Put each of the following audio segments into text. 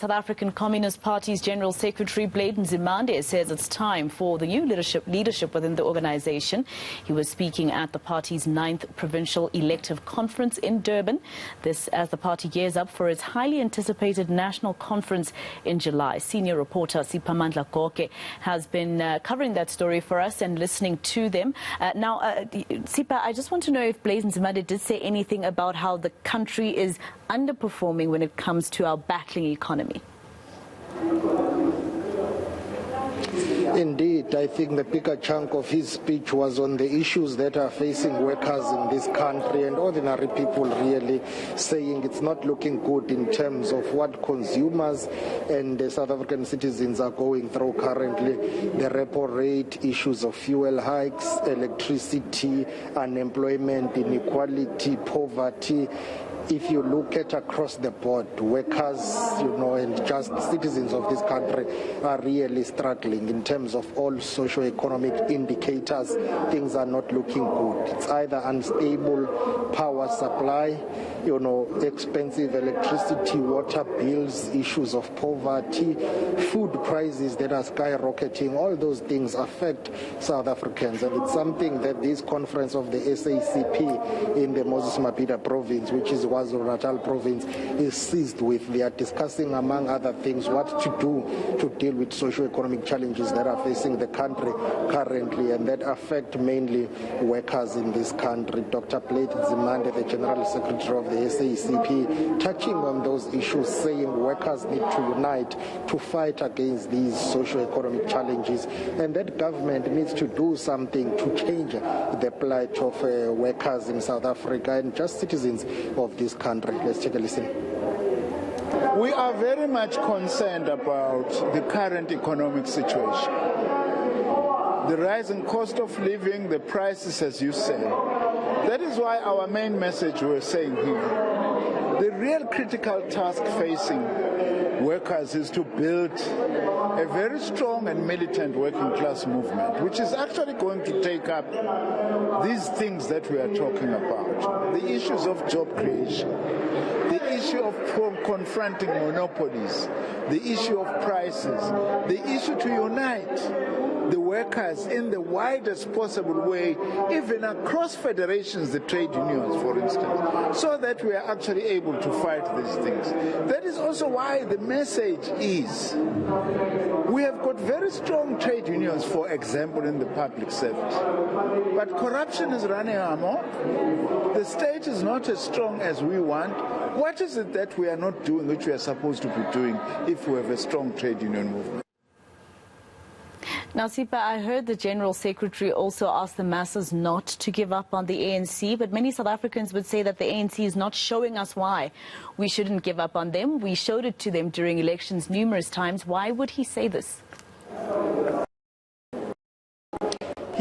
South African Communist Party's General Secretary Nzimande says it's time for the new leadership within the organization. He was speaking at the party's 9th Provincial Elective Conference in Durban. This as the party gears up for its highly anticipated national conference in July. Senior reporter Sipa has been covering that story for us and listening to them. Now, Sipa, I just want to know if Nzimande did say anything about how the country is underperforming when it comes to our battling economy. Indeed, I think the bigger chunk of his speech was on the issues that are facing workers in this country and ordinary people, really saying it's not looking good in terms of what consumers and the South African citizens are going through currently. The repo rate, issues of fuel hikes, electricity, unemployment, inequality, poverty. If you look at across the board, workers, and just citizens of this country are really struggling in terms of all socio-economic indicators. Things are not looking good. It's either unstable power supply, expensive electricity, water bills, issues of poverty, food prices that are skyrocketing. All those things affect South Africans, and it's something that this conference of the SACP in the Moses Mabhida province, which is KwaZulu-Natal province, is seized with. They are discussing, among other things, what to do to deal with socio-economic challenges that are facing the country currently and that affect mainly workers in this country. Dr. Nzimande, the General Secretary of the SACP, touching on those issues, saying workers need to unite to fight against these socio-economic challenges, and that government needs to do something to change the plight of workers in South Africa and just citizens of this country. Let's take a listen. We are very much concerned about the current economic situation. The rising cost of living, the prices, as you say. That is why our main message we're saying here, the real critical task facing workers is to build a very strong and militant working class movement, which is actually going to take up these things that we are talking about. The issues of job creation, the issue of confronting monopolies, the issue of prices, the issue to unite the workers in the widest possible way, even across federations, the trade unions, for instance, so that we are actually able to fight these things. That is also why the message is, we have got very strong trade unions, for example, in the public service, but corruption is running amok. The state is not as strong as we want. What is it that we are not doing, which we are supposed to be doing if we have a strong trade union movement? Now, Sipa, I heard the General Secretary also ask the masses not to give up on the ANC, but many South Africans would say that the ANC is not showing us why we shouldn't give up on them. We showed it to them during elections numerous times. Why would he say this?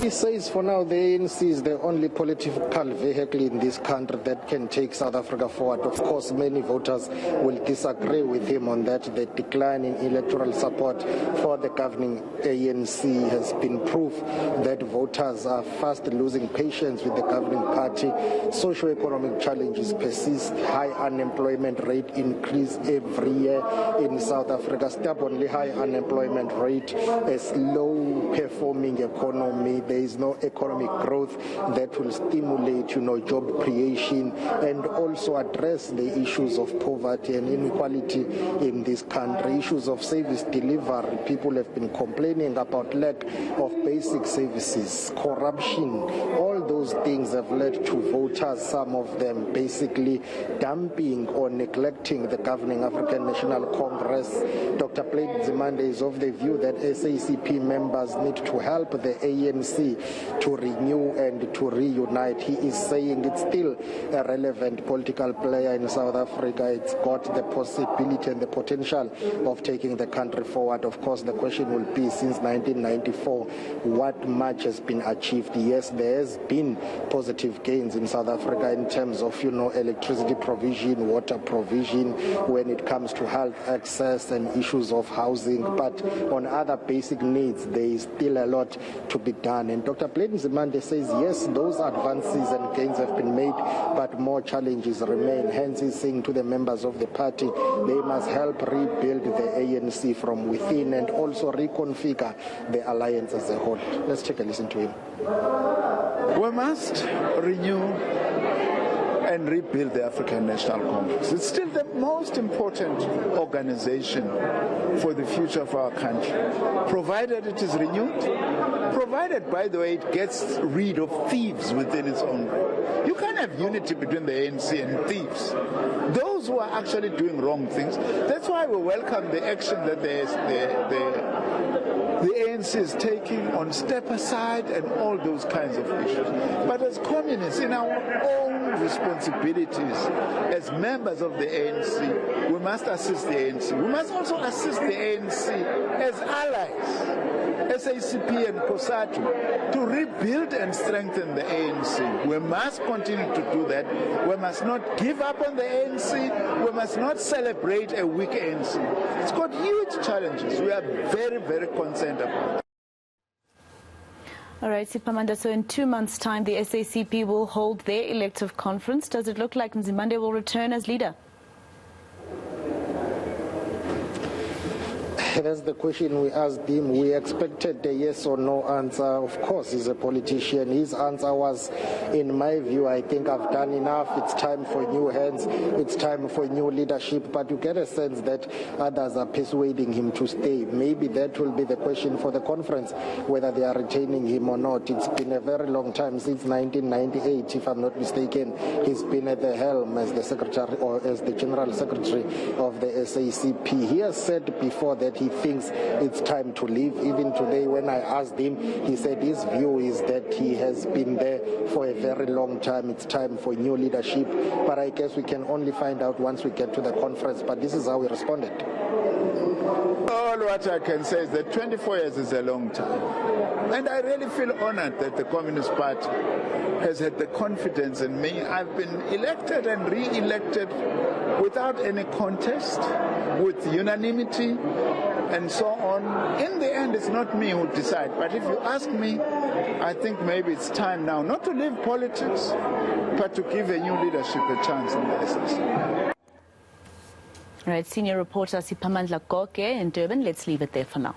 He says for now the ANC is the only political vehicle in this country that can take South Africa forward. Of course, many voters will disagree with him on that. The decline in electoral support for the governing ANC has been proof that voters are fast losing patience with the governing party. Socio-economic challenges persist. High unemployment rate increase every year in South Africa. Stubbornly high unemployment rate, a slow performing economy. There is no economic growth that will stimulate, job creation and also address the issues of poverty and inequality in this country. Issues of service delivery. People have been complaining about lack of basic services, corruption. All those things have led to voters, some of them basically dumping or neglecting the governing African National Congress. Dr. Nzimande is of the view that SACP members need to help the ANC to renew and to reunite. He is saying it's still a relevant political player in South Africa. It's got the possibility and the potential of taking the country forward. Of course, the question will be, since 1994, what much has been achieved? Yes, there has been positive gains in South Africa in terms of, electricity provision, water provision, when it comes to health access and issues of housing. But on other basic needs, there is still a lot to be done. government. Dr. Nzimande says, yes, those advances and gains have been made, but more challenges remain. Hence, he's saying to the members of the party, they must help rebuild the ANC from within and also reconfigure the alliance as a whole. Let's take a listen to him. We must renew and rebuild the African National Congress. It's still the most important organization for the future of our country, provided it is renewed, provided, by the way, it gets rid of thieves within its own right. You can't have unity between the ANC and thieves, those who are actually doing wrong things. That's why we welcome the action that the ANC is taking on step aside and all those kinds of issues. But as communists, in our own responsibilities as members of the ANC, we must assist the ANC. We must also assist the ANC as allies, SACP and COSATU, to rebuild and strengthen the ANC. We must continue to do that. We must not give up on the ANC. We must not celebrate a weak ANC. It's got huge challenges. We are very, very concerned about it. All right, Siphamandla, so in 2 months' time, the SACP will hold their elective conference. Does it look like Nzimande will return as leader? That's the question we asked him. We expected a yes or no answer. Of course, he's a politician. His answer was, in my view, I think I've done enough. It's time for new hands. It's time for new leadership. But you get a sense that others are persuading him to stay. Maybe that will be the question for the conference, whether they are retaining him or not. It's been a very long time, since 1998, if I'm not mistaken. He's been at the helm as the secretary or as the general secretary of the SACP. He has said before that he thinks it's time to leave. Even today, when I asked him, he said his view is that he has been there for a very long time. It's time for new leadership. But I guess we can only find out once we get to the conference. But this is how he responded. All what I can say is that 24 years is a long time. And I really feel honored that the Communist Party has had the confidence in me. I've been elected and re-elected without any contest, with unanimity, and so on. In the end, it's not me who decides. But if you ask me, I think maybe it's time now not to leave politics, but to give a new leadership a chance in the SACP. All right, senior reporter Siphamandla Goke in Durban. Let's leave it there for now.